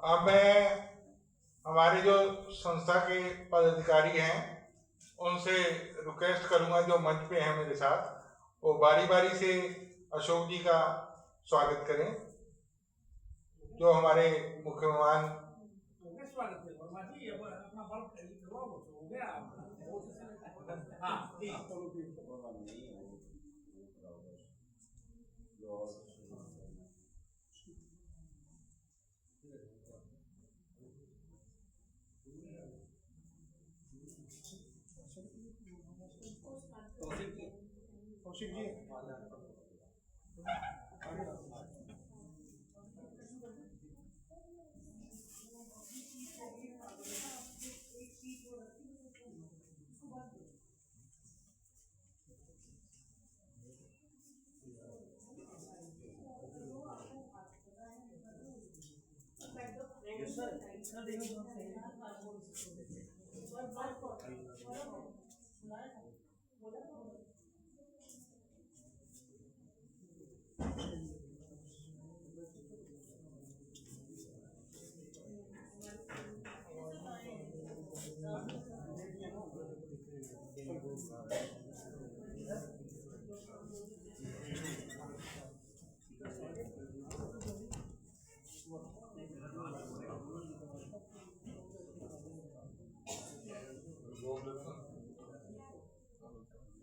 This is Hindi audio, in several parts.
अब मैं हमारे जो संस्था के पदाधिकारी हैं उनसे रिक्वेस्ट करूंगा, जो मंच पे हैं मेरे साथ, वो बारी बारी से अशोक जी का स्वागत करें, जो हमारे मुख्य मेहमान। कौशिक जी,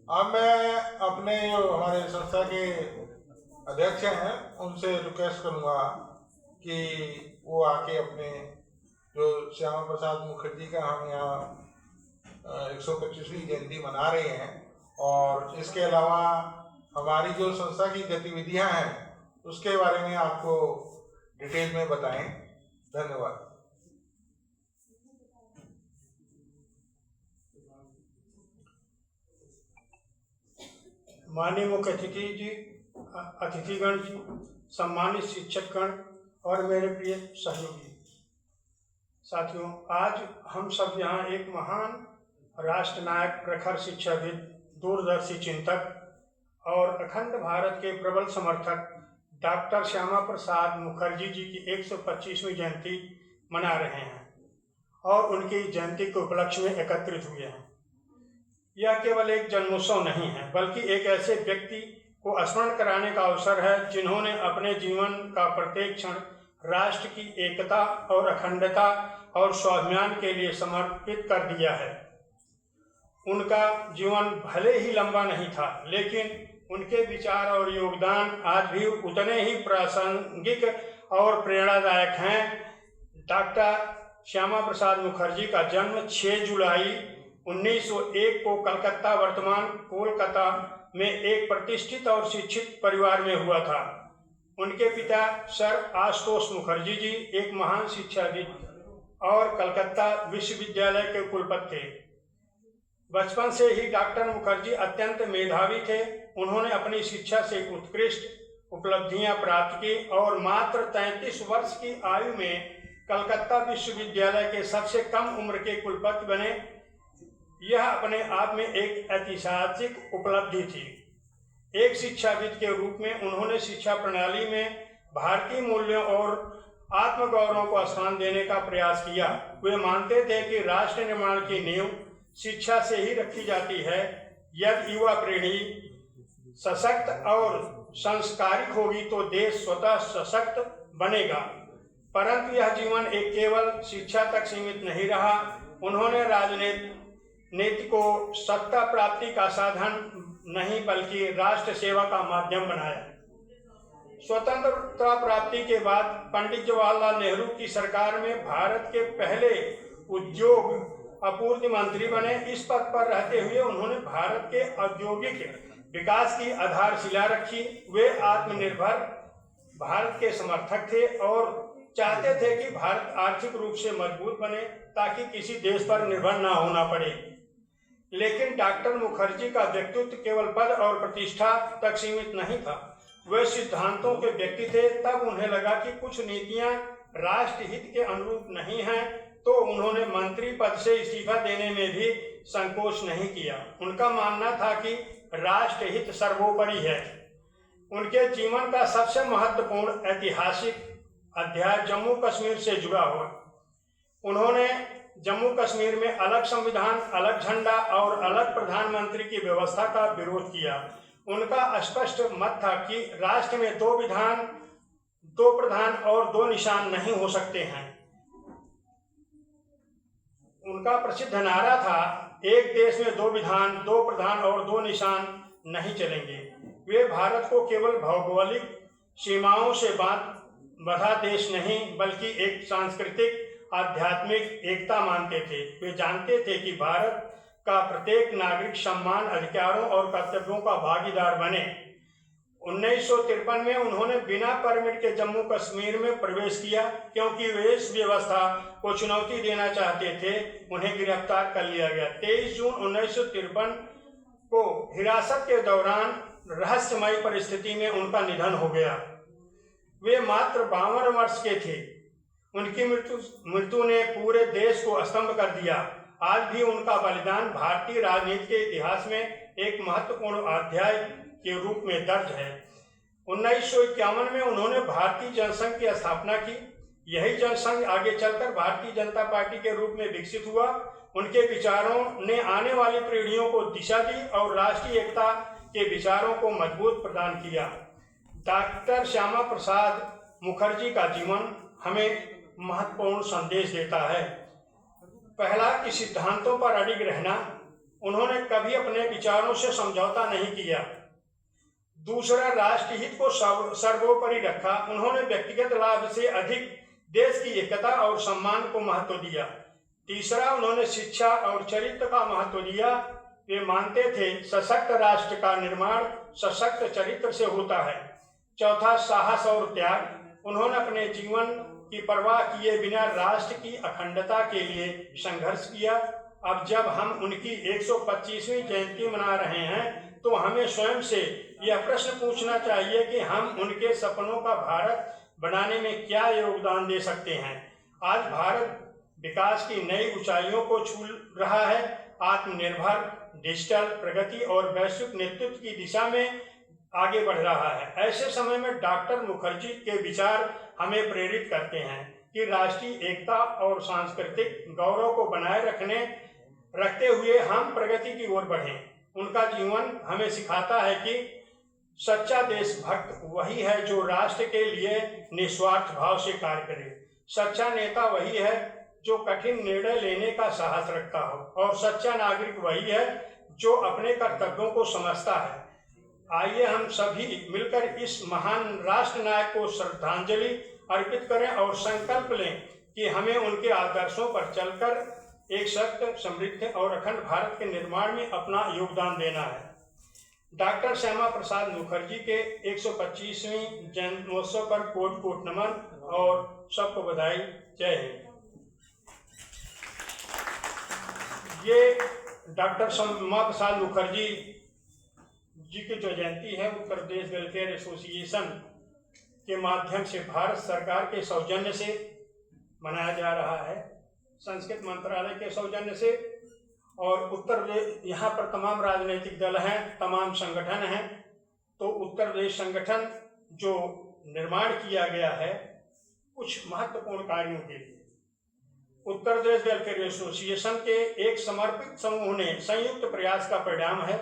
अब मैं अपने जो हमारे संस्था के अध्यक्ष हैं उनसे रिक्वेस्ट करूंगा कि वो आके अपने जो श्यामा प्रसाद मुखर्जी का हम यहाँ 125वीं जयंती मना रहे हैं, और इसके अलावा हमारी जो संस्था की गतिविधियां हैं उसके बारे में आपको डिटेल में बताएं। धन्यवाद। माननीय मुख्य अतिथिगण जी, सम्मानित शिक्षकगण और मेरे प्रिय सहयोगी साथियों, आज हम सब यहाँ एक महान राष्ट्र नायक, प्रखर शिक्षाविद, दूरदर्शी चिंतक और अखंड भारत के प्रबल समर्थक डॉक्टर श्यामा प्रसाद मुखर्जी जी की 125वीं जयंती मना रहे हैं और उनकी जयंती के उपलक्ष्य में एकत्रित हुए हैं। यह केवल एक जन्मोत्सव नहीं है, बल्कि एक ऐसे व्यक्ति को स्मरण कराने का अवसर है जिन्होंने अपने जीवन का प्रत्येक क्षण राष्ट्र की एकता और अखंडता और स्वाभिमान के लिए समर्पित कर दिया है। उनका जीवन भले ही लंबा नहीं था, लेकिन उनके विचार और योगदान आज भी उतने ही प्रासंगिक और प्रेरणादायक हैं। डॉक्टर श्यामा प्रसाद मुखर्जी का जन्म 6 जुलाई 1901 को कलकत्ता, वर्तमान कोलकाता में एक प्रतिष्ठित और शिक्षित परिवार में हुआ था। उनके पिता सर आशुतोष मुखर्जी जी एक महान शिक्षाविद और कलकत्ता विश्वविद्यालय के कुलपति थे। बचपन से ही डॉक्टर मुखर्जी अत्यंत मेधावी थे। उन्होंने अपनी शिक्षा से उत्कृष्ट उपलब्धियां प्राप्त की और मात्र 33 वर्ष की आयु में कलकत्ता विश्वविद्यालय के सबसे कम उम्र के कुलपति बने। यह अपने आप में एक ऐतिहासिक उपलब्धि थी। एक शिक्षाविद के रूप में उन्होंने शिक्षा प्रणाली में भारतीय मूल्यों और आत्मगौरव को स्थान देने का प्रयास किया। वे मानते थे कि राष्ट्र निर्माण की नींव शिक्षा से ही रखी जाती है। यदि युवा पीढ़ी सशक्त और संस्कारिक होगी तो देश स्वतः सशक्त बनेगा। परंतु यह जीवन एक केवल शिक्षा तक सीमित नहीं रहा। उन्होंने राजनीति को सत्ता प्राप्ति का साधन नहीं बल्कि राष्ट्र सेवा का माध्यम बनाया। स्वतंत्रता प्राप्ति के बाद पंडित जवाहरलाल नेहरू की सरकार में भारत के पहले उद्योग आपूर्ति मंत्री बने। इस पद पर रहते हुए उन्होंने भारत के औद्योगिक विकास की आधारशिला रखी। वे आत्मनिर्भर भारत के समर्थक थे और चाहते थे कि भारत आर्थिक रूप से मजबूत बने ताकि किसी देश पर निर्भर न होना पड़े। लेकिन डॉक्टर मुखर्जी का व्यक्तित्व केवल पद और प्रतिष्ठा तक सीमित नहीं था। वे सिद्धांतों के व्यक्ति थे। तब उन्हें लगा कि कुछ नीतियां राष्ट्र हित के अनुरूप नहीं हैं, तो उन्होंने मंत्री पद से इस्तीफा देने में भी संकोच नहीं किया। उनका मानना था कि राष्ट्र हित सर्वोपरि है। उनके जीवन का सबसे महत्वपूर्ण ऐतिहासिक अध्याय जम्मू कश्मीर से जुड़ा हुआ। उन्होंने जम्मू कश्मीर में अलग संविधान, अलग झंडा और अलग प्रधानमंत्री की व्यवस्था का विरोध किया। उनका स्पष्ट मत था कि राष्ट्र में दो प्रधान और दो निशान नहीं हो सकते हैं। उनका प्रसिद्ध नारा था, एक देश में दो विधान, दो प्रधान और दो निशान नहीं चलेंगे। वे भारत को केवल भौगोलिक सीमाओं से बंधा देश नहीं बल्कि एक सांस्कृतिक आध्यात्मिक एकता मानते थे। वे जानते थे कि भारत का प्रत्येक नागरिक समान अधिकारों और कर्तव्यों का भागीदार बने। 1953 में उन्होंने बिना परमिट के जम्मू कश्मीर में प्रवेश किया क्योंकि वे इस व्यवस्था को चुनौती देना चाहते थे। उन्हें गिरफ्तार कर लिया गया। 23 जून 1953 को हिरासत के दौरान रहस्यमयी परिस्थिति में उनका निधन हो गया। वे मात्र 52 वर्ष के थे। उनकी मृत्यु ने पूरे देश को स्तंभ कर दिया। आज भी उनका बलिदान भारतीय राजनीति के इतिहास में एक महत्वपूर्ण अध्याय के रूप में दर्ज है। 1951 में उन्होंने भारतीय जनसंघ की स्थापना की। यही जनसंघ आगे चलकर भारतीय जनता पार्टी के रूप में विकसित हुआ। उनके विचारों ने आने वाली पीढ़ियों को दिशा दी और राष्ट्रीय एकता के विचारों को मजबूत प्रदान किया। डॉक्टर श्यामा प्रसाद मुखर्जी का जीवन हमें महत्वपूर्ण संदेश देता है। पहला, कि सिद्धांतों पर अडिग रहना। उन्होंने कभी अपने विचारों से समझौता नहीं किया। दूसरा, राष्ट्रहित को सर्वोपरि रखा। उन्होंने व्यक्तिगत लाभ से अधिक देश की एकता और सम्मान को महत्व दिया। तीसरा, उन्होंने शिक्षा और चरित्र का महत्व दिया। वे मानते थे सशक्त राष्ट्र का निर्माण सशक्त चरित्र से होता है। चौथा, साहस और त्याग। उन्होंने अपने जीवन की परवाह किए बिना राष्ट्र की अखंडता के लिए संघर्ष किया। अब जब हम उनकी 125वीं जयंती मना रहे हैं तो हमें स्वयं से यह प्रश्न पूछना चाहिए कि हम उनके सपनों का भारत बनाने में क्या योगदान दे सकते हैं। आज भारत विकास की नई ऊंचाइयों को छू रहा है। आत्मनिर्भर, डिजिटल प्रगति और वैश्विक नेतृत्व की दिशा में आगे बढ़ रहा है। ऐसे समय में डॉक्टर मुखर्जी के विचार हमें प्रेरित करते हैं कि राष्ट्रीय एकता और सांस्कृतिक गौरव को बनाए रखते हुए हम प्रगति की ओर बढ़ें। उनका जीवन हमें सिखाता है कि सच्चा देशभक्त वही है जो राष्ट्र के लिए निस्वार्थ भाव से कार्य करे। सच्चा नेता वही है जो कठिन निर्णय लेने का साहस रखता हो और सच्चा नागरिक वही है जो अपने कर्तव्यों को समझता है। आइए हम सभी मिलकर इस महान राष्ट्र नायक को श्रद्धांजलि अर्पित करें और संकल्प लें कि हमें उनके आदर्शों पर चलकर एक सशक्त, समृद्ध और अखंड भारत के निर्माण में अपना योगदान देना है। डॉक्टर श्यामा प्रसाद मुखर्जी के 125वीं जन्मोत्सव पर कोट कोट नमन और सबको बधाई। जय हिंद। ये डॉक्टर श्यामा प्रसाद मुखर्जी जी की जो जयंती है उत्तर प्रदेश वेलफेयर एसोसिएशन के माध्यम से भारत सरकार के सौजन्य से मनाया जा रहा है, संस्कृत मंत्रालय के सौजन्य से। और उत्तर प्रदेश, यहाँ पर तमाम राजनीतिक दल हैं, तमाम संगठन हैं। तो उत्तर प्रदेश संगठन जो निर्माण किया गया है कुछ महत्वपूर्ण कार्यों के लिए। उत्तर प्रदेश वेलफेयर एसोसिएशन के एक समर्पित समूह ने संयुक्त प्रयास का परिणाम है।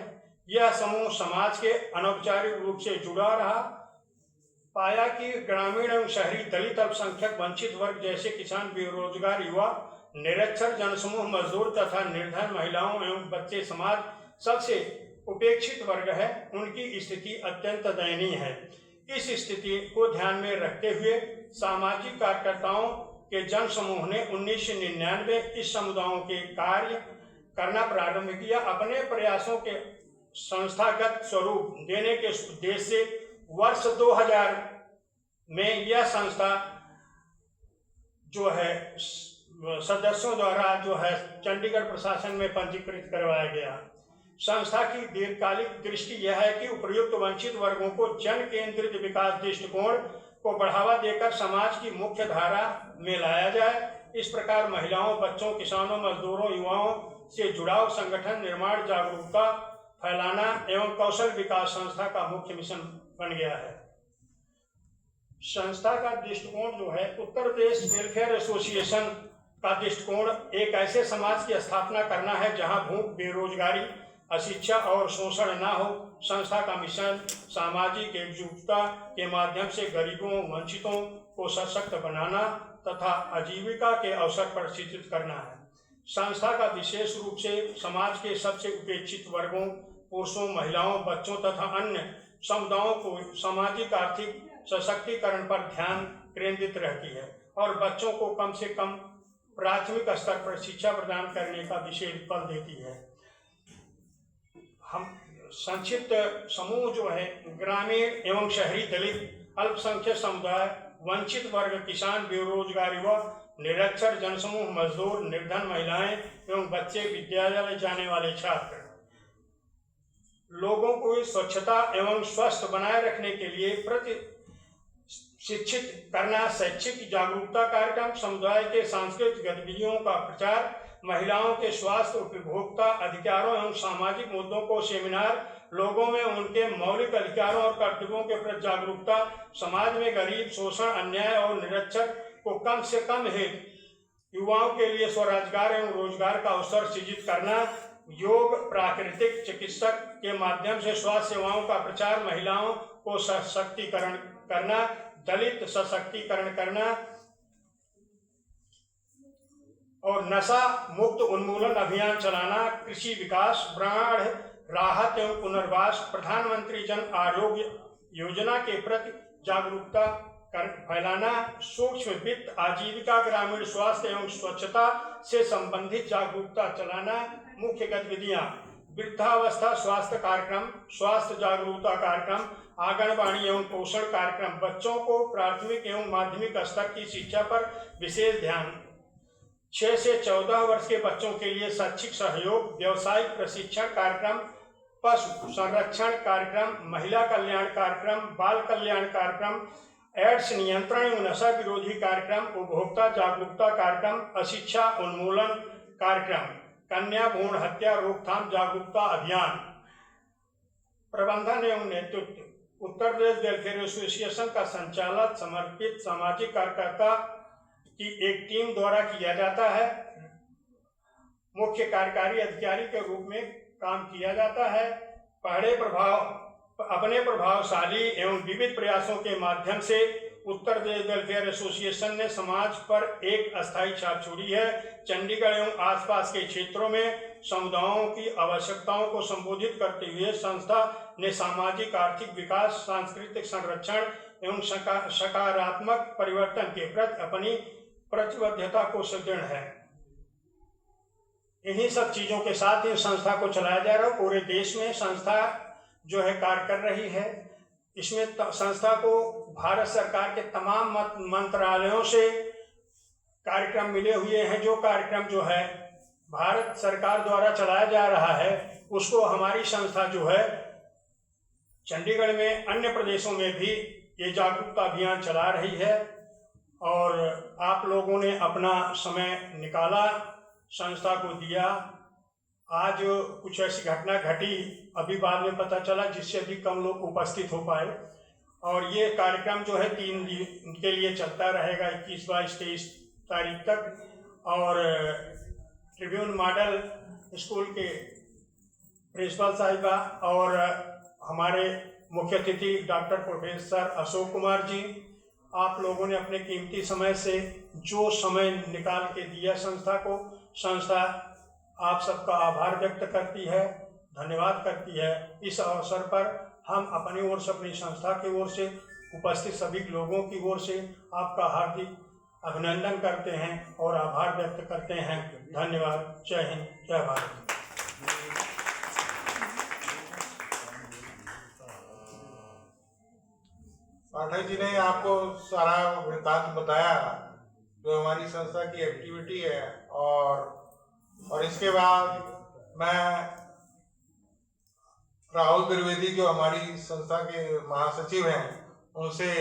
यह समूह समाज के अनौपचारिक रूप से जुड़ा रहा, पाया कि ग्रामीण एवं शहरी, दलित, अल्पसंख्यक, वंचित वर्ग जैसे किसान, बेरोजगार युवा, निरक्षर जनसमूह, मजदूर तथा निर्धन महिलाओं एवं बच्चे समाज सबसे उपेक्षित वर्ग है। उनकी स्थिति अत्यंत दयनीय है। इस स्थिति को ध्यान में रखते हुए सामाजिक कार्यकर्ताओं के जन समूह ने 1999 इस समुदायों के कार्य करना प्रारंभ किया। अपने प्रयासों के संस्थागत स्वरूप देने के उद्देश्य से वर्ष 2000 में यह संस्था जो है सदस्यों द्वारा जो है चंडीगढ़ प्रशासन में पंजीकृत करवाया गया। संस्था की दीर्घकालिक दृष्टि यह है कि उपर्युक्त वंचित वर्गों को जन केंद्रित विकास दृष्टिकोण को बढ़ावा देकर समाज की मुख्य धारा में लाया जाए। इस प्रकार महिलाओं, बच्चों, किसानों, मजदूरों, युवाओं से जुड़ाव, संगठन निर्माण, जागरूकता फैलाना एवं कौशल विकास संस्था का मुख्य मिशन बन गया है। संस्था का दृष्टिकोण जो है, उत्तर प्रदेश वेलफेयर एसोसिएशन का दृष्टिकोण एक ऐसे समाज की स्थापना करना है जहां भूख, बेरोजगारी, अशिक्षा और शोषण न हो। संस्था का मिशन सामाजिक एकजुटता के माध्यम से गरीबों, वंचितों को सशक्त बनाना तथा आजीविका के अवसर पर सृजित करना है। संस्था का विशेष रूप से समाज के सबसे उपेक्षित वर्गों, पुरुषों, महिलाओं, बच्चों तथा अन्य समुदायों को सामाजिक आर्थिक सशक्तिकरण पर ध्यान केंद्रित रहती है और बच्चों को कम से कम प्राथमिक स्तर पर शिक्षा प्रदान करने का विशेष बल देती है। हम संक्षिप्त समूह जो है, ग्रामीण एवं शहरी, दलित, अल्पसंख्यक समुदाय, वंचित वर्ग, किसान, बेरोजगार युवक, निरक्षर जनसमूह, मजदूर, निर्धन महिलाएं एवं बच्चे, विद्यालय जाने वाले छात्र। लोगों को स्वच्छता एवं स्वस्थ बनाए रखने के लिए प्रति शिक्षित करना, शैक्षिक जागरूकता कार्यक्रम, समुदाय के सांस्कृतिक गतिविधियों का प्रचार, महिलाओं के स्वास्थ्य, उपभोक्ता अधिकारों एवं सामाजिक मुद्दों को सेमिनार, लोगों में उनके मौलिक अधिकारों और कर्तव्यों के प्रति जागरूकता, समाज में गरीब, शोषण, अन्याय और निरक्षर को कम से कम हेतु युवाओं के लिए स्वरोजगार एवं रोजगार का अवसर सृजित करना, योग, प्राकृतिक चिकित्सक के माध्यम से स्वास्थ्य सेवाओं का प्रचार, महिलाओं को सशक्तिकरण करना, दलित सशक्तिकरण करना और नशा मुक्त उन्मूलन अभियान चलाना, कृषि विकास, बाढ़ राहत एवं पुनर्वास, प्रधानमंत्री जन आरोग्य योजना के प्रति जागरूकता फैलाना, सूक्ष्म वित्त, आजीविका, ग्रामीण स्वास्थ्य एवं स्वच्छता से संबंधित जागरूकता चलाना। मुख्य गतिविधियां: वृद्धावस्था स्वास्थ्य कार्यक्रम, स्वास्थ्य जागरूकता कार्यक्रम, आंगनबाड़ी एवं पोषण कार्यक्रम, बच्चों को प्राथमिक एवं माध्यमिक स्तर की शिक्षा पर विशेष ध्यान, 6 से 14 वर्ष के बच्चों के लिए शैक्षिक सहयोग, व्यावसायिक प्रशिक्षण कार्यक्रम, पशु संरक्षण कार्यक्रम, महिला कल्याण कार्यक्रम, बाल कल्याण कार्यक्रम, एड्स नियंत्रण एवं नशा विरोधी कार्यक्रम, उपभोक्ता जागरूकता कार्यक्रम, अशिक्षा उन्मूलन कार्यक्रम, कन्या भ्रूण हत्या रोकथाम जागरूकता अभियान। प्रबंधन एवं नेतृत्व: उत्तर प्रदेश वेलफेयर एसोसिएशन का संचालन समर्पित सामाजिक कार्यकर्ता की एक टीम द्वारा किया जाता है। मुख्य कार्यकारी अधिकारी के रूप में काम किया जाता है। अपने प्रभावशाली एवं विविध प्रयासों के माध्यम से उत्तर प्रदेश वेलफेयर एसोसिएशन ने समाज पर एक अस्थायी छाप छोड़ी है। चंडीगढ़ एवं आसपास के क्षेत्रों में समुदायों की आवश्यकताओं को संबोधित करते हुए संस्था ने सामाजिक आर्थिक विकास, सांस्कृतिक संरक्षण एवं सकारात्मक परिवर्तन के प्रति अपनी प्रतिबद्धता को सुदृढ़ है। इन्हीं सब चीजों के साथ ही संस्था को चलाया जा रहा है। पूरे देश में संस्था जो है कार्य कर रही है। इसमें संस्था को भारत सरकार के तमाम मंत्रालयों से कार्यक्रम मिले हुए हैं। जो कार्यक्रम जो है भारत सरकार द्वारा चलाया जा रहा है उसको हमारी संस्था जो है चंडीगढ़ में, अन्य प्रदेशों में भी ये जागरूकता अभियान चला रही है। और आप लोगों ने अपना समय निकाला, संस्था को दिया। आज कुछ ऐसी घटना घटी, अभी बाद में पता चला, जिससे भी कम लोग उपस्थित हो पाए। और ये कार्यक्रम जो है 3 दिन के लिए चलता रहेगा, 21, 22, 23 तारीख तक। और ट्रिब्यून मॉडल स्कूल के प्रिंसिपल साहिबा और हमारे मुख्य अतिथि डॉक्टर प्रोफेसर अशोक कुमार जी, आप लोगों ने अपने कीमती समय से जो समय निकाल के दिया संस्था को, संस्था आप सबका आभार व्यक्त करती है, धन्यवाद करती है। इस अवसर पर हम अपनी ओर से, अपनी संस्था की ओर से, उपस्थित सभी लोगों की ओर से आपका हार्दिक अभिनंदन करते हैं और आभार व्यक्त करते हैं। धन्यवाद। जय हिंद, जय भारत। पाठक जी ने आपको सारा वृत्तांत बताया जो हमारी संस्था की एक्टिविटी है। और इसके बाद मैं राहुल द्विवेदी जो हमारी संस्था के महासचिव हैं उनसे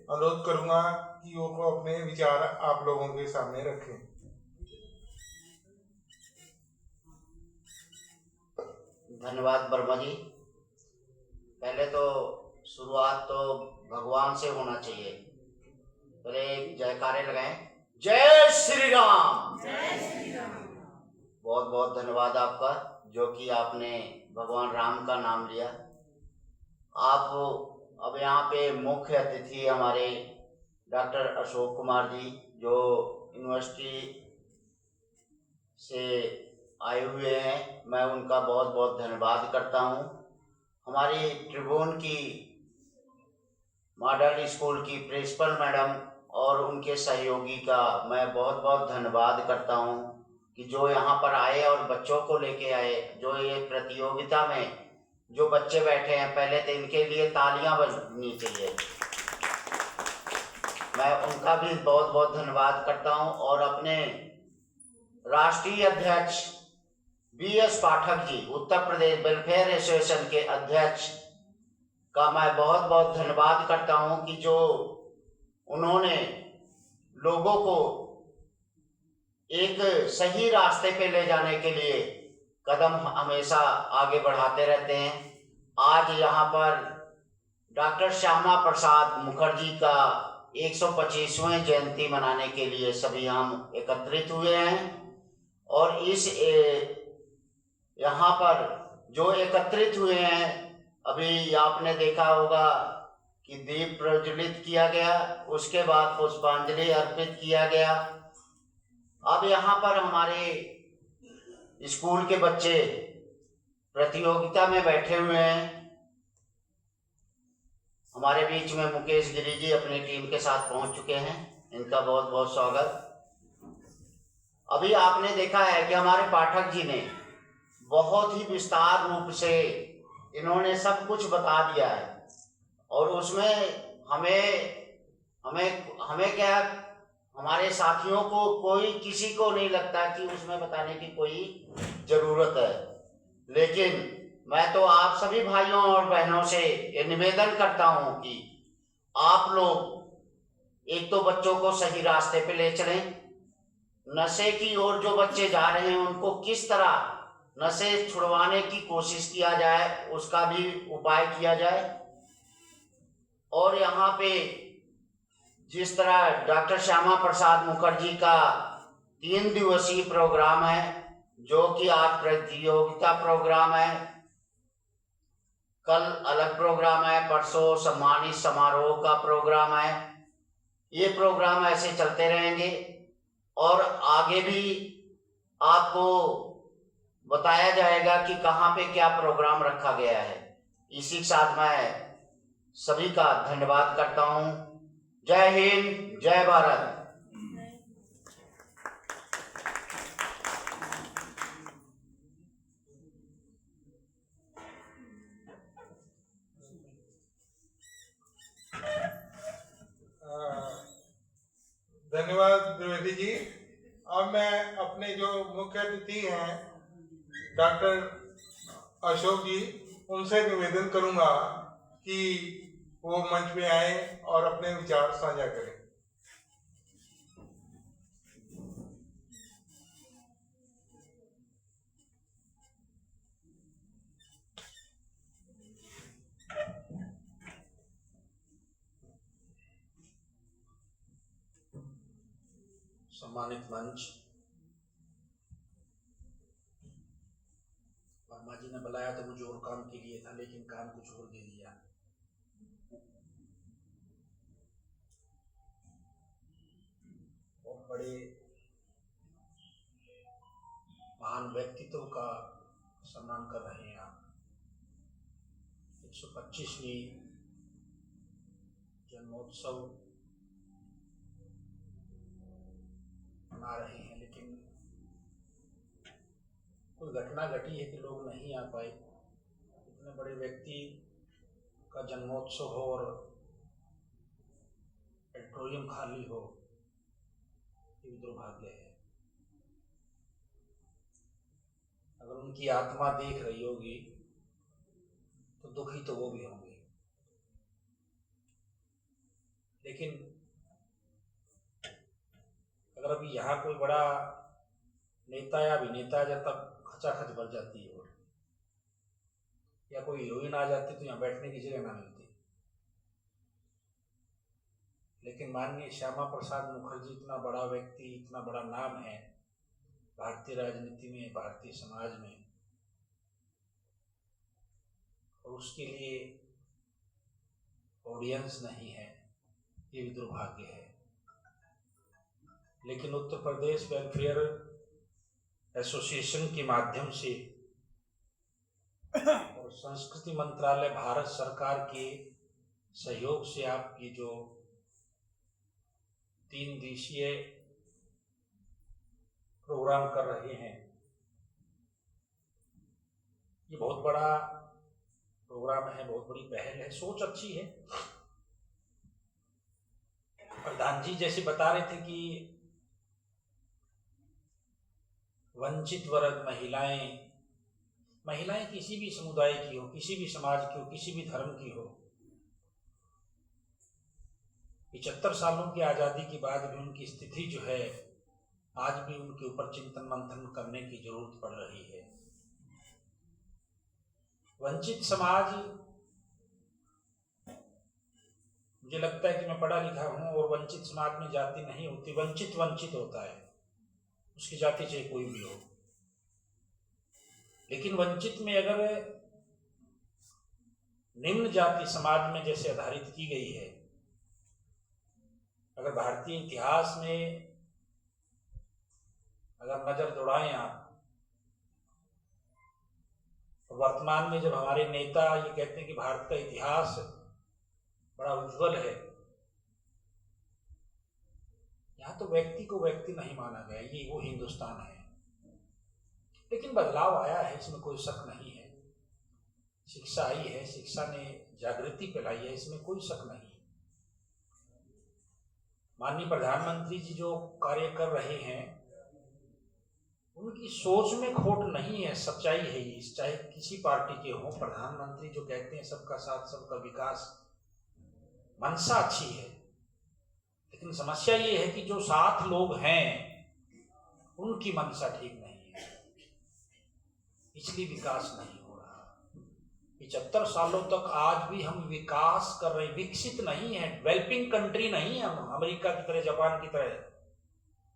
अनुरोध करूंगा कि वो अपने विचार आप लोगों के सामने रखें। धन्यवाद वर्मा जी। पहले तो शुरुआत तो भगवान से होना चाहिए पहले एक जयकारे लगाएं। जय श्री राम। बहुत बहुत धन्यवाद आपका, जो कि आपने भगवान राम का नाम लिया। आप अब यहाँ पे मुख्य अतिथि हमारे डॉक्टर अशोक कुमार जी, जो यूनिवर्सिटी से आए हुए हैं। मैं उनका बहुत बहुत धन्यवाद करता हूँ। हमारी ट्रिब्यून की मॉडल स्कूल की प्रिंसिपल मैडम और उनके सहयोगी का मैं बहुत बहुत धन्यवाद करता हूँ कि जो यहाँ पर आए और बच्चों को लेके आए। जो ये प्रतियोगिता में जो बच्चे बैठे हैं, पहले तो इनके लिए तालियां बजनी चाहिए। मैं उनका भी बहुत बहुत धन्यवाद करता हूँ। और अपने राष्ट्रीय अध्यक्ष BS Pathak ji, Uttar Pradesh welfare association के अध्यक्ष का मैं बहुत बहुत धन्यवाद करता हूँ कि जो उन्होंने लोगों को एक सही रास्ते पे ले जाने के लिए कदम हमेशा आगे बढ़ाते रहते हैं। आज यहाँ पर डॉक्टर श्यामा प्रसाद मुखर्जी का 125वें जयंती मनाने के लिए सभी हम एकत्रित हुए हैं। और इस यहाँ पर जो एकत्रित हुए हैं, अभी आपने देखा होगा कि दीप प्रज्वलित किया गया, उसके बाद पुष्पांजलि अर्पित किया गया। अब यहाँ पर हमारे स्कूल के बच्चे प्रतियोगिता में बैठे हुए हैं। हमारे बीच में मुकेश गिरी जी अपनी टीम के साथ पहुंच चुके हैं। इनका बहुत बहुत स्वागत। अभी आपने देखा है कि हमारे पाठक जी ने बहुत ही विस्तार रूप से इन्होंने सब कुछ बता दिया है। और उसमें हमें क्या, हमारे साथियों को कोई किसी को नहीं लगता कि उसमें बताने की कोई जरूरत है। लेकिन मैं तो आप सभी भाइयों और बहनों से ये निवेदन करता हूं कि आप लोग एक तो बच्चों को सही रास्ते पे ले चलें। नशे की ओर जो बच्चे जा रहे हैं उनको किस तरह नशे छुड़वाने की कोशिश किया जाए, उसका भी उपाय किया जाए। और यहाँ पे जिस तरह डॉक्टर श्यामा प्रसाद मुखर्जी का 3 दिवसीय प्रोग्राम है, जो कि आज प्रतियोगिता प्रोग्राम है, कल अलग प्रोग्राम है, परसों सम्मानित समारोह का प्रोग्राम है। ये प्रोग्राम ऐसे चलते रहेंगे और आगे भी आपको बताया जाएगा कि कहाँ पे क्या प्रोग्राम रखा गया है। इसी के साथ मैं सभी का धन्यवाद करता हूँ। जय हिंद, जय भारत। धन्यवाद द्विवेदी जी। अब मैं अपने जो मुख्य अतिथि हैं डॉक्टर अशोक जी, उनसे निवेदन करूंगा कि वो मंच पे आए और अपने विचार साझा करें। सम्मानित मंच, वर्मा जी ने बुलाया तो मुझे और काम के लिए था, लेकिन काम कुछ और दे दिया। बहुत बड़े महान व्यक्तित्व का सम्मान कर रहे हैं आप। 125वीं जन्मोत्सव मना रहे हैं, लेकिन कोई घटना घटी है कि लोग नहीं आ पाए। इतने बड़े व्यक्ति का जन्मोत्सव हो और ऑडिटोरियम खाली हो, ये भी दुर्भाग्य है। अगर उनकी आत्मा देख रही होगी तो दुखी तो वो भी होंगे। लेकिन अगर अभी यहाँ कोई बड़ा नेता या अभिनेता आ जाता, खचाखच भर जाती है, और या कोई हीरोइन आ जाती तो यहाँ बैठने की जगह ना मिलती। लेकिन माननीय श्यामा प्रसाद मुखर्जी इतना बड़ा व्यक्ति, इतना बड़ा नाम है भारतीय राजनीति में, भारतीय समाज में, और उसके लिए ऑडियंस नहीं है, ये भी दुर्भाग्य है। लेकिन उत्तर प्रदेश वेलफेयर एसोसिएशन के माध्यम से और संस्कृति मंत्रालय भारत सरकार के सहयोग से आप ये जो 3 दिवसीय प्रोग्राम कर रहे हैं, ये बहुत बड़ा प्रोग्राम है, बहुत बड़ी पहल है, सोच अच्छी है। प्रधान जी जैसे बता रहे थे कि वंचित वर्ग, महिलाएं किसी भी समुदाय की हो, किसी भी समाज की हो, किसी भी धर्म की हो, 75 सालों की आज़ादी के बाद भी उनकी स्थिति जो है आज भी उनके ऊपर चिंतन मंथन करने की जरूरत पड़ रही है। वंचित समाज, मुझे लगता है कि मैं पढ़ा लिखा हूँ, और वंचित समाज में जाति नहीं होती, वंचित होता है, उसकी जाति चाहे कोई भी हो। लेकिन वंचित में अगर निम्न जाति समाज में जैसे आधारित की गई है, अगर भारतीय इतिहास में अगर नजर दौड़ाएं आप, तो वर्तमान में जब हमारे नेता ये कहते हैं कि भारत का इतिहास बड़ा उज्जवल है, यहाँ तो व्यक्ति को व्यक्ति नहीं माना गया, ये वो हिंदुस्तान है। लेकिन बदलाव आया है, इसमें कोई शक नहीं है। शिक्षा आई है, शिक्षा ने जागृति फैलाई है, इसमें कोई शक नहीं। माननीय प्रधानमंत्री जी जो कार्य कर रहे हैं, उनकी सोच में खोट नहीं है, सच्चाई है ये, चाहे किसी पार्टी के हों। प्रधानमंत्री जो कहते हैं सबका साथ सबका विकास, मंशा अच्छी है, लेकिन समस्या ये है कि जो साथ लोग हैं उनकी मंशा ठीक नहीं है, इसलिए विकास नहीं हो रहा। 75 सालों तक आज भी हम विकास कर रहे हैं, विकसित नहीं है, डेवलपिंग कंट्री नहीं है हम, अमेरिका की तरह, जापान की तरह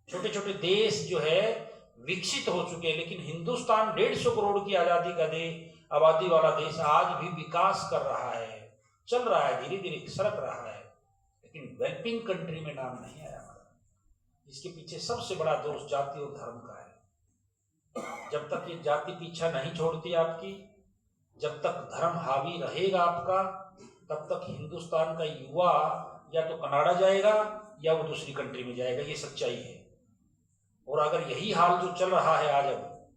छोटे छोटे देश जो है विकसित हो चुके हैं। लेकिन हिंदुस्तान 150 करोड़ की आजादी का आबादी वाला देश आज भी विकास कर रहा है, चल रहा है, धीरे धीरे सरक रहा है, लेकिन डेवलपिंग कंट्री में नाम नहीं आया हमारा। इसके पीछे सबसे बड़ा दोष जाति और धर्म का है। जब तक ये जाति पीछा नहीं छोड़ती आपकी, जब तक धर्म हावी रहेगा आपका, तब तक हिंदुस्तान का युवा या तो कनाडा जाएगा या वो दूसरी कंट्री में जाएगा, ये सच्चाई है। और अगर यही हाल जो चल रहा है आज, अब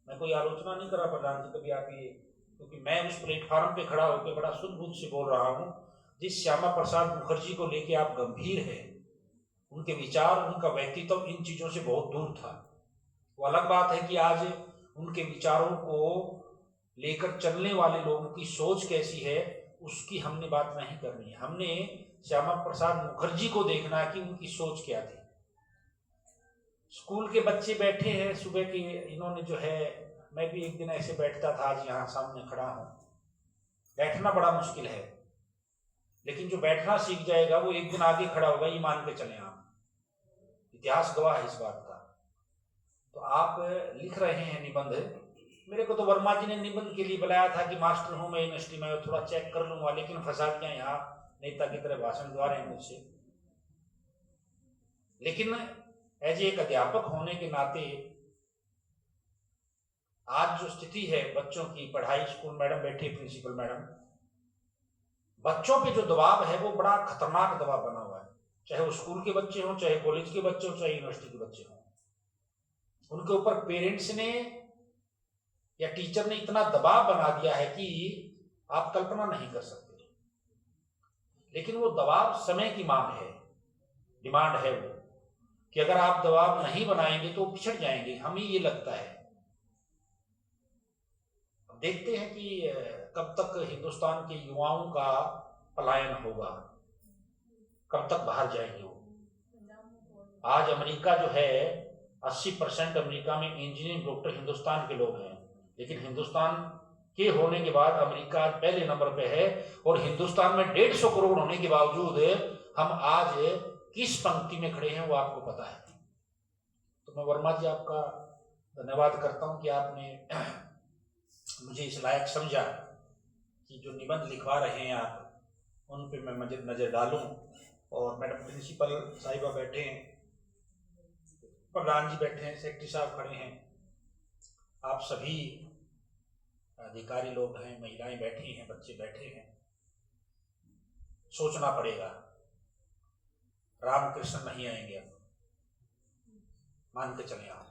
मैं कोई आलोचना नहीं कर रहा प्रधान जी कभी आप ये, क्योंकि मैं उस प्लेटफॉर्म पे खड़ा होकर बड़ा शुद्ध से बोल रहा हूँ। जिस श्यामा प्रसाद मुखर्जी को लेके आप गंभीर है, उनके विचार, उनका व्यक्तित्व इन चीज़ों से बहुत दूर था। वो अलग बात है कि आज उनके विचारों को लेकर चलने वाले लोगों की सोच कैसी है, उसकी हमने बात नहीं करनी है। हमने श्यामा प्रसाद मुखर्जी को देखना है कि उनकी सोच क्या थी। स्कूल के बच्चे बैठे हैं सुबह के, इन्होंने जो है, मैं भी एक दिन ऐसे बैठता था, आज यहाँ सामने खड़ा हूँ। बैठना बड़ा मुश्किल है, लेकिन जो बैठना सीख जाएगा वो एक दिन आगे खड़ा होगा, ये मान के चलें आप, इतिहास गवाह है इस बात का। तो आप लिख रहे हैं निबंध, मेरे को तो वर्मा जी ने निबंध के लिए बुलाया था कि मास्टर हूँ मैं यूनिवर्सिटी में, थोड़ा चेक कर लूंगा, लेकिन फंसा दिया यहाँ नेता की तरह भाषण दे रहे हैं मुझसे। लेकिन एज एक अध्यापक होने के नाते आज जो स्थिति है बच्चों की पढ़ाई, स्कूल मैडम बैठी, प्रिंसिपल मैडम, बच्चों पे जो दबाव है वो बड़ा खतरनाक दबाव बना हुआ है। चाहे वो स्कूल के बच्चे हों, चाहे कॉलेज के बच्चे हों, चाहे यूनिवर्सिटी के बच्चे हों, उनके ऊपर पेरेंट्स ने या टीचर ने इतना दबाव बना दिया है कि आप कल्पना नहीं कर सकते। लेकिन वो दबाव समय की मांग है, डिमांड है वो, कि अगर आप दबाव नहीं बनाएंगे तो पिछड़ जाएंगे, हमें ये लगता है। अब देखते हैं कि कब तक हिंदुस्तान के युवाओं का पलायन होगा, कब तक बाहर जाएंगे वो। आज अमेरिका जो है, 80% अमेरिका में इंजीनियरिंग डॉक्टर हिंदुस्तान के लोग हैं, लेकिन हिंदुस्तान के होने के बाद अमेरिका आज पहले नंबर पे है, और हिंदुस्तान में 150 करोड़ होने के बावजूद हम आज किस पंक्ति में खड़े हैं वो आपको पता है। तो मैं वर्मा जी आपका धन्यवाद करता हूं कि आपने मुझे इस लायक समझा कि जो निबंध लिखवा रहे हैं आप, उन पे मैं नजर डालूं। और मैडम प्रिंसिपल साहिबा बैठे हैं, प्रधान जी बैठे हैं, सेक्रेटरी साहब खड़े हैं, आप सभी अधिकारी लोग हैं, महिलाएं बैठी हैं, बच्चे बैठे हैं। सोचना पड़ेगा, रामकृष्ण नहीं आएंगे, अब मान के चले आप।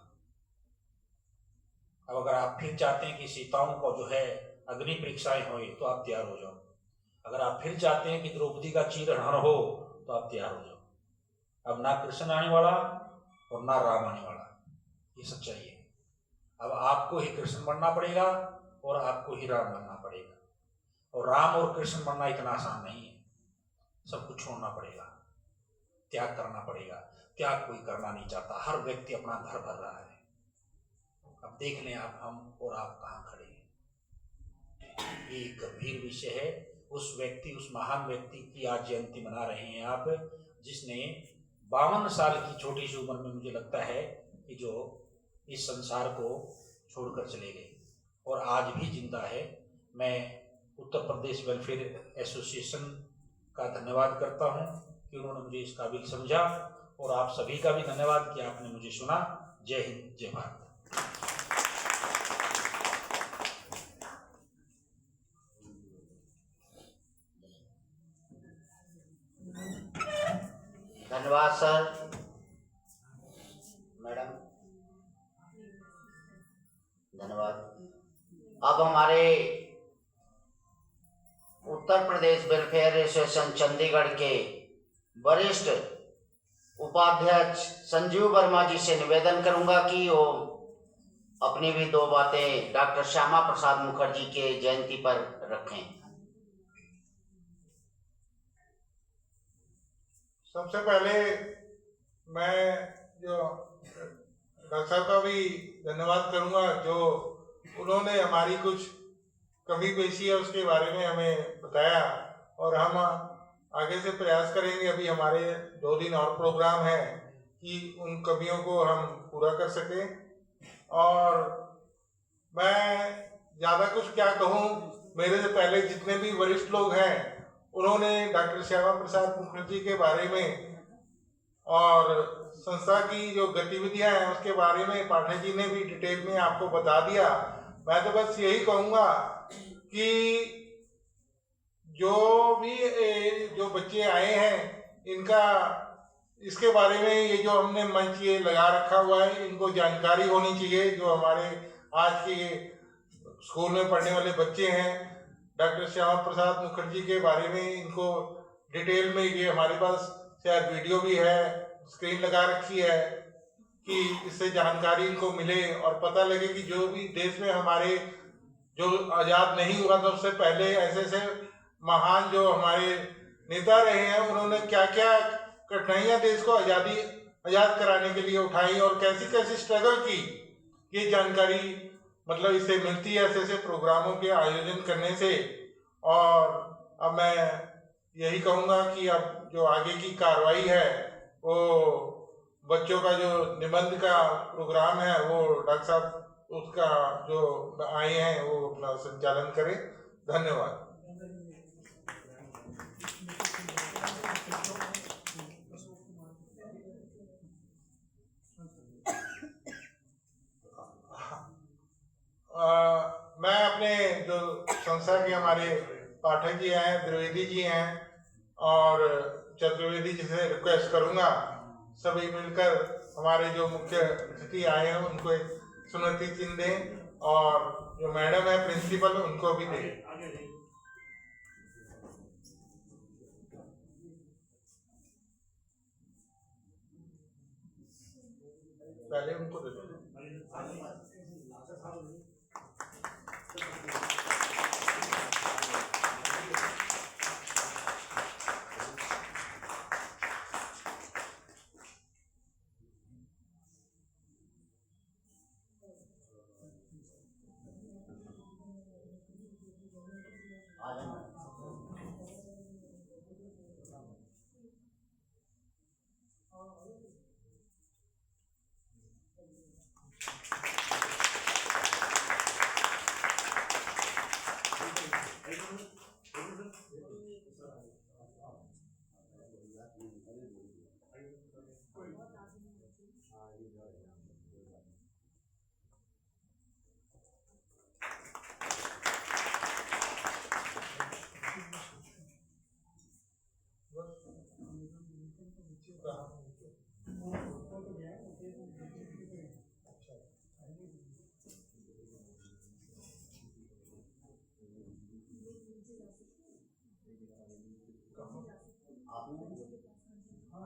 अब अगर आप फिर चाहते हैं कि सीताओं को जो है अग्नि परीक्षाएं हो, तो आप तैयार हो जाओ। अगर आप फिर चाहते हैं कि द्रौपदी का चीरहरण हो, तो आप तैयार हो जाओ। अब ना कृष्ण आने वाला और ना राम आने वाला, ये सच्चाई है। अब आपको ही कृष्ण बनना पड़ेगा और आपको ही राम बनना पड़ेगा। और राम और कृष्ण बनना इतना आसान नहीं है, सब कुछ छोड़ना पड़ेगा, त्याग करना पड़ेगा। त्याग कोई करना नहीं चाहता, हर व्यक्ति अपना घर भर रहा है। अब देख लें आप, हम और आप कहाँ खड़े हैं। ये एक गंभीर विषय है। उस व्यक्ति, उस महान व्यक्ति की आज जयंती मना रहे हैं आप, जिसने 52 साल की छोटी सी उम्र में, मुझे लगता है कि जो इस संसार को छोड़कर चले गए और आज भी जिंदा है। मैं उत्तर प्रदेश वेलफेयर एसोसिएशन का धन्यवाद करता हूं कि उन्होंने मुझे इस काबिल समझा, और आप सभी का भी धन्यवाद कि आपने मुझे सुना। जय हिंद, जय भारत। धन्यवाद सर। मैडम धन्यवाद। अब हमारे उत्तर प्रदेश वेलफेयर एसोसिएशन चंडीगढ़ के वरिष्ठ उपाध्यक्ष संजीव वर्मा जी से निवेदन करूंगा कि वो अपनी भी दो बातें डॉक्टर श्यामा प्रसाद मुखर्जी के जयंती पर रखें। सबसे पहले मैं जो डॉक्टर साहब का भी धन्यवाद करूंगा, जो उन्होंने हमारी कुछ कमी पेशी है उसके बारे में हमें बताया, और हम आगे से प्रयास करेंगे। अभी हमारे 2 दिन और प्रोग्राम है कि उन कमियों को हम पूरा कर सकें। और मैं ज़्यादा कुछ क्या कहूँ, मेरे से पहले जितने भी वरिष्ठ लोग हैं उन्होंने डॉक्टर श्यामा प्रसाद मुखर्जी के बारे में और संस्था की जो गतिविधियां हैं उसके बारे में पाठक जी ने भी डिटेल में आपको बता दिया। मैं तो बस यही कहूँगा कि जो बच्चे आए हैं इनका इसके बारे में, ये जो हमने मंच ये लगा रखा हुआ है, इनको जानकारी होनी चाहिए। जो हमारे आज के स्कूल में पढ़ने वाले बच्चे हैं, डॉक्टर श्यामा प्रसाद मुखर्जी के बारे में इनको डिटेल में, ये हमारे पास शायद वीडियो भी है, स्क्रीन लगा रखी है, कि इससे जानकारी इनको मिले और पता लगे कि जो भी देश में हमारे जो आज़ाद नहीं हुआ था उससे पहले ऐसे ऐसे महान जो हमारे नेता रहे हैं, उन्होंने क्या क्या कठिनाइयाँ देश को आज़ाद कराने के लिए उठाई और कैसी कैसी स्ट्रगल की, ये जानकारी मतलब इससे मिलती है, ऐसे ऐसे प्रोग्रामों के आयोजन करने से। और अब मैं यही कहूँगा कि अब जो आगे की कार्रवाई है, वो बच्चों का जो निबंध का प्रोग्राम है, वो डॉक्टर साहब उसका जो आए हैं वो अपना संचालन करें। धन्यवाद। मैं अपने जो संस्था के हमारे पाठक जी हैं, द्विवेदी जी हैं और चतुर्वेदी जी से रिक्वेस्ट करूंगा, सभी मिलकर हमारे जो मुख्य अतिथि आए हैं उनको एक स्मृति चिन्ह दें, और जो मैडम है प्रिंसिपल उनको भी दें। पहले उनको दे दो।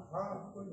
हाँ कोई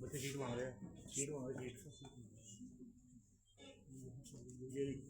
बच्चे शीट मांग रहे हैं शीट